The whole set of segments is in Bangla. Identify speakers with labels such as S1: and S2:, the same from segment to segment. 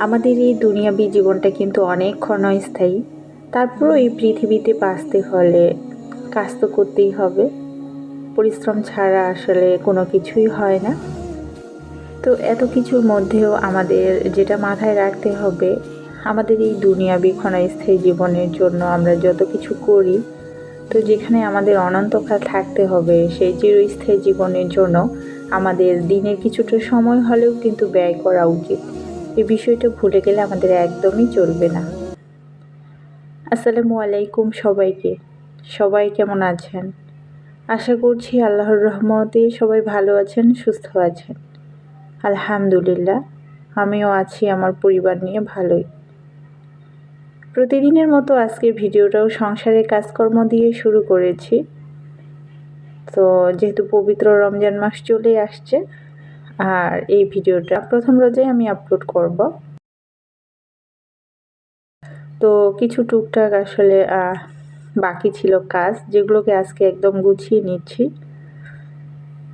S1: আমাদের এই দুনিয়াবী জীবনটা কিন্তু অনেক ক্ষণস্থায়ী। তারপরও এই পৃথিবীতে বাঁচতে হলে কাজ তো করতেই হবে। পরিশ্রম ছাড়া আসলে কোনো কিছুই হয় না। তো এত কিছুর মধ্যেও আমাদের যেটা মাথায় রাখতে হবে, আমাদের এই দুনিয়াবী ক্ষণস্থায়ী জীবনের জন্য আমরা যত কিছু করি, তো যেখানে আমাদের অনন্তকাল থাকতে হবে, সেই চিরস্থায়ী জীবনের জন্য আমাদের দিনের কিছুটা সময় হলেও কিন্তু ব্যয় করা উচিত। এই বিষয়টা ভুলে গেলে আমাদের একদমই চলবে না। আসসালামু আলাইকুম সবাইকে। সবাই কেমন আছেন? আশা করছি আল্লাহর রহমতে সবাই ভালো আছেন, সুস্থ আছেন। আলহামদুলিল্লাহ, আমিও আছি আমার পরিবার নিয়ে ভালোই। প্রতিদিনের মতো আজকের ভিডিওটাও সংসারের কাজকর্ম দিয়ে শুরু করেছি। তো যেহেতু পবিত্র রমজান মাস চলে আসছে, আর এই ভিডিওটা প্রথম রোজে আমি আপলোড করব। তো কিছু টুকটাক আসলে বাকি ছিল কাজ, যেগুলোকে আজকে একদম গুছিয়ে নিচ্ছি।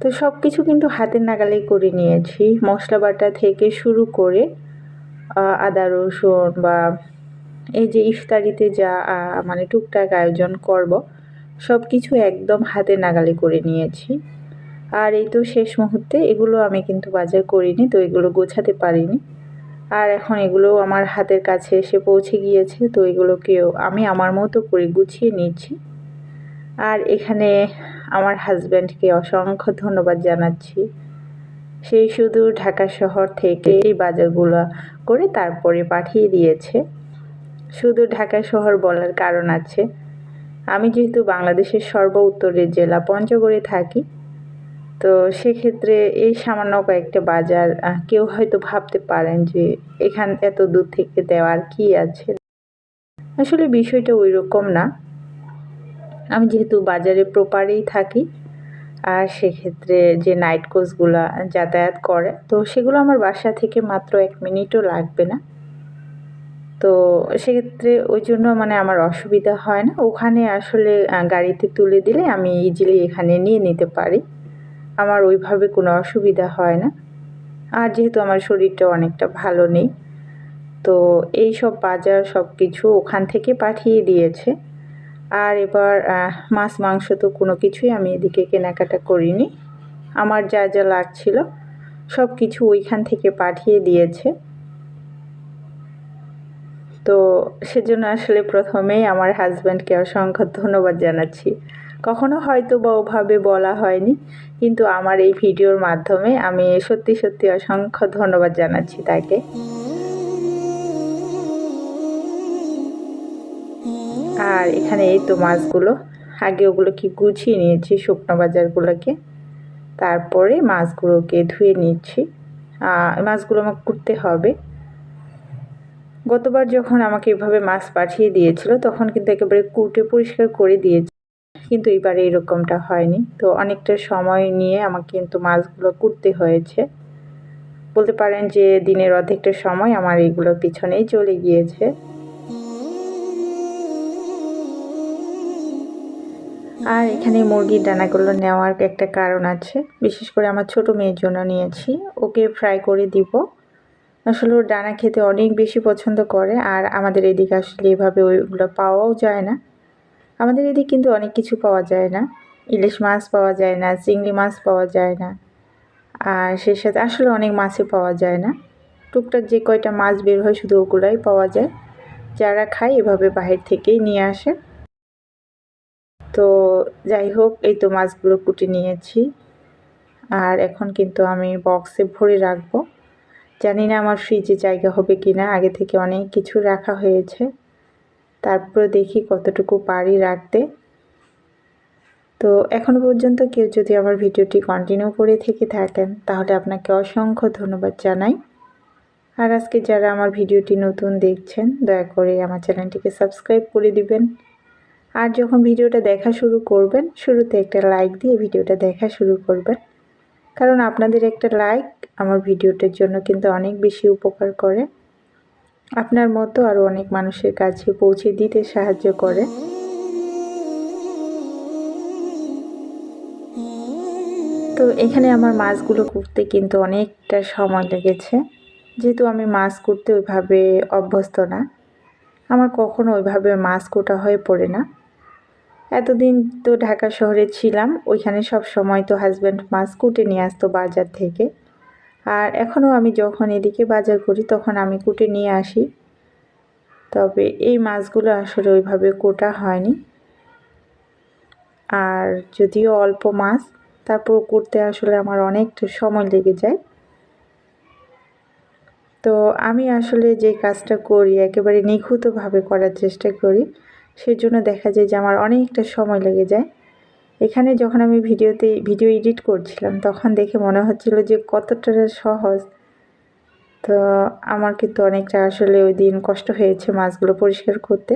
S1: তো সব কিছু কিন্তু হাতের নাগালেই করে নিয়েছি, মশলা বাটা থেকে শুরু করে আদা রসুন বা এই যে ইফতারিতে যা মানে টুকটাক আয়োজন করব, সব কিছু একদম হাতের নাগালে করে নিয়েছি। আর এই তো শেষ মুহূর্তে এগুলো আমি কিন্তু বাজার করিনি, তো এগুলো গোছাতে পারিনি। আর এখন এগুলো আমার হাতের কাছে এসে পৌঁছে গিয়েছে, তো এগুলোকেও আমি আমার মতো করে গুছিয়ে নিচ্ছি। আর এখানে আমার হাজব্যান্ডকে অসংখ্য ধন্যবাদ জানাচ্ছি। সেই শুধু ঢাকা শহর থেকে এই বাজারগুলো করে তারপরে পাঠিয়ে দিয়েছে। শুধু ঢাকা শহর বলার কারণ আছে, আমি যেহেতু বাংলাদেশের সর্ব উত্তরের জেলা পঞ্চগড়ে থাকি, তো সেক্ষেত্রে এই সামান্য কয়েকটা বাজার কেউ হয়তো ভাবতে পারেন যে এখান এত দূর থেকে দেওয়ার কি আছে। আসলে বিষয়টা ওই রকম না। আমি যেহেতু বাজারে প্রপারেই থাকি, আর সেক্ষেত্রে যে নাইট কোচগুলো যাতায়াত করে, তো সেগুলো আমার বাসা থেকে মাত্র 1 মিনিটও লাগবে না। তো সেক্ষেত্রে ওই জন্য মানে আমার অসুবিধা হয় না। ওখানে আসলে গাড়িতে তুলে দিলে আমি ইজিলি এখানে নিয়ে নিতে পারি, আমার ওইভাবে কোনো অসুবিধা হয় না। আর যেহেতু আমার শরীরটা অনেকটা ভালো নেই, তো এই সব বাজার সব কিছু ওখান থেকে পাঠিয়ে দিয়েছে। আর এবার মাছ মাংস তো কোনো কিছুই আমি এদিকে কেনাকাটা করিনি। আমার যা যা লাগছিল সব কিছু ওইখান থেকে পাঠিয়ে দিয়েছে। তো সেজন্য আসলে প্রথমেই আমার হাজব্যান্ডকে অসংখ্য ধন্যবাদ জানাচ্ছি। কখনো হয়তো বা ওভাবে বলা হয়নি, কিন্তু আমার এই ভিডিওর মাধ্যমে আমি সত্যি সত্যি অসংখ্য ধন্যবাদ জানাচ্ছি তাকে। আর এখানে এই তো মাছগুলো, আগে ওগুলোকে গুছিয়ে নিয়েছি শুকনো বাজারগুলোকে, তারপরে মাছগুলোকে ধুয়ে নিচ্ছি। মাছগুলো আমাকে কুটতে হবে। গতবার যখন আমাকে এভাবে মাছ পাঠিয়ে দিয়েছিল তখন কিন্তু একেবারে কুটে পরিষ্কার করে দিয়েছে, কিন্তু এবারে এরকমটা হয়নি। তো অনেকটা সময় নিয়ে আমাকে কিন্তু মাছগুলো কুটতে হয়েছে। বলতে পারেন যে দিনের অর্ধেকটা সময় আমার এইগুলোর পিছনেই চলে গিয়েছে। আর এখানে মুরগির ডানাগুলো নেওয়ার একটা কারণ আছে, বিশেষ করে আমার ছোট মেয়ের জন্য নিয়েছি, ওকে ফ্রাই করে দিব। আসলে ওর ডানা খেতে অনেক বেশি পছন্দ করে, আর আমাদের এদিকে আসলে এভাবে ওইগুলো পাওয়াও যায় না। আমাদের এদিকে কিন্তু অনেক কিছু পাওয়া যায় না, ইলিশ মাছ পাওয়া যায় না, চিংড়ি মাছ পাওয়া যায় না, আর সেই সাথে আসলে অনেক মাছই পাওয়া যায় না। টুকটাক যে কয়টা মাছ বের হয় শুধু ওগুলাই পাওয়া যায়। যারা খায় এভাবে বাহির থেকেই নিয়ে আসে। তো যাই হোক, এই তো মাছগুলো কুটে নিয়েছি, আর এখন কিন্তু আমি বক্সে ভরে রাখবো। জানি না আমার ফ্রিজে জায়গা হবে কি না, আগে থেকে অনেক কিছু রাখা হয়েছে, তারপরে দেখি কতটুকু পারি রাখতে। তো এখনও পর্যন্ত কেউ যদি আমার ভিডিওটি কন্টিনিউ করে থেকে থাকেন, তাহলে আপনাকে অসংখ্য ধন্যবাদ জানাই। আর আজকে যারা আমার ভিডিওটি নতুন দেখছেন দয়া করে আমার চ্যানেলটিকে সাবস্ক্রাইব করে দিবেন। আর যখন ভিডিওটা দেখা শুরু করবেন শুরুতে একটা লাইক দিয়ে ভিডিওটা দেখা শুরু করবেন, কারণ আপনাদের একটা লাইক আমার ভিডিওটার জন্য কিন্তু অনেক বেশি উপকার করে, আপনার মতো আরও অনেক মানুষের কাছে পৌঁছে দিতে সাহায্য করে। তো এখানে আমার মাছগুলো করতে কিন্তু অনেকটা সময় লেগেছে, যেহেতু আমি মাছ করতে ওইভাবে অভ্যস্ত না, আমার কখনো ওইভাবে মাছ কোটা হয়ে পড়ে না। এতদিন তো ঢাকা শহরে ছিলাম, ওইখানে সব সময় তো হাজব্যান্ড মাছ কুটে নিয়ে আসতো বাজার থেকে। আর এখনও আমি যখন এদিকে বাজার করি তখন আমি কুটে নিয়ে আসি, তবে এই মাছগুলো আসলে ওইভাবে কোটা হয়নি। আর যদিও অল্প মাছ, তারপর করতে আসলে আমার অনেকটা সময় লেগে যায়। তো আমি আসলে যে কাজটা করি একেবারে নিখুঁতভাবে করার চেষ্টা করি, সেজন্য দেখা যায় যে আমার অনেকটা সময় লেগে যায়। এখানে যখন আমি ভিডিও এডিট করছিলাম তখন দেখে মনে হচ্ছিল যে কতটা সহজ। তো আমার কিন্তু অনেকটা আসলে ওই দিন কষ্ট হয়েছে মাছগুলো পরিষ্কার করতে।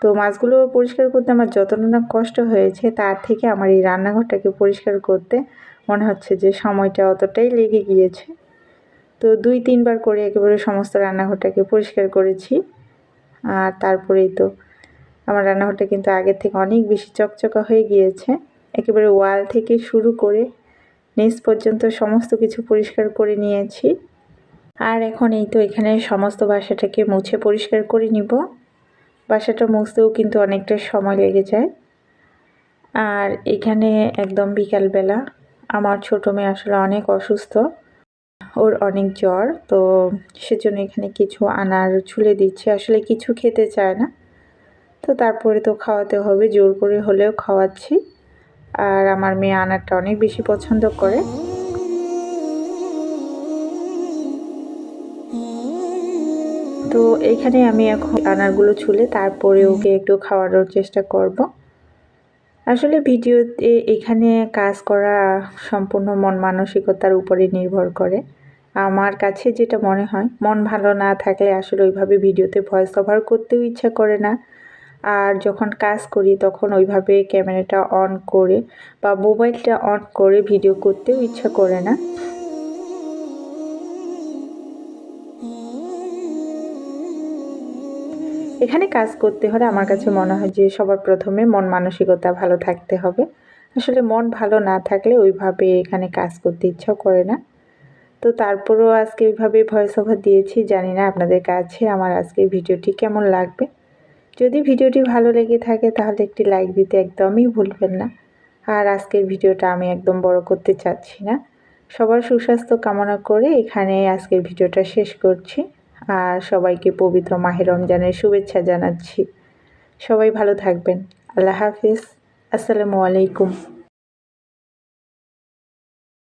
S1: তো মাছগুলো পরিষ্কার করতে আমার যতটা না কষ্ট হয়েছে তার থেকে আমার এই রান্নাঘরটাকে পরিষ্কার করতে মনে হচ্ছে যে সময়টা অতটাই লেগে গিয়েছে। তো 2-3 বার করে একেবারে সমস্ত রান্নাঘরটাকে পরিষ্কার করেছি। আর তারপরেই তো আমার রান্নাঘরটা কিন্তু আগের থেকে অনেক বেশি চকচকা হয়ে গিয়েছে। একেবারে ওয়াল থেকে শুরু করে নিচ পর্যন্ত সমস্ত কিছু পরিষ্কার করে নিয়েছি। আর এখন এই তো এখানে সমস্ত বাসাটাকে মুছে পরিষ্কার করে নিব। বাসাটা মুছতেও কিন্তু অনেকটা সময় লেগে যায়। আর এখানে একদম বিকালবেলা আমার ছোটো মেয়ে আসলে অনেক অসুস্থ, ওর অনেক জ্বর, তো সেজন্য এখানে কিছু আনার ছুলে দিচ্ছে। আসলে কিছু খেতে চায় না, তো তারপরে তো খাওয়াতে হবে, জোর করে হলেও খাওয়াচ্ছি। আর আমার মেয়ে আনারটা অনেক বেশি পছন্দ করে। তো এইখানে আমি এখন আনারগুলো ছুলে তারপরে ওকে একটু খাওয়ানোর চেষ্টা করব। আসলে ভিডিওতে এখানে কাজ করা সম্পূর্ণ মন মানসিকতার উপরে নির্ভর করে। আমার কাছে যেটা মনে হয়, মন ভালো না থাকলে আসলে ওইভাবে ভিডিওতে ভয়েস ওভার করতেও ইচ্ছা করে না। আর যখন কাজ করি তখন ওইভাবে ক্যামেরাটা অন করে বা মোবাইলটা অন করে ভিডিও করতেও ইচ্ছা করে না। এখানে কাজ করতে হলে আমার কাছে মনে হয় যে সবার প্রথমে মন মানসিকতা ভালো থাকতে হবে। আসলে মন ভালো না থাকলে ওইভাবে এখানে কাজ করতে ইচ্ছাও করে না। তো তারপরেও আজকে ওইভাবে ভয়েস ওভার দিয়েছি। জানি না আপনাদের কাছে আমার আজকের ভিডিওটি কেমন লাগবে। যদি ভিডিওটি ভালো লেগে থাকে তাহলে একটি লাইক দিতে একদমই ভুলবেন না। আর আজকের ভিডিওটা আমি একদম বড় করতে চাচ্ছি না। সবার সুস্বাস্থ্য কামনা করে এখানে আজকের ভিডিওটা শেষ করছি। আর সবাইকে পবিত্র মাহে রমজানের শুভেচ্ছা জানাচ্ছি। সবাই ভালো থাকবেন। আল্লাহ হাফিজ। আসসালামু আলাইকুম।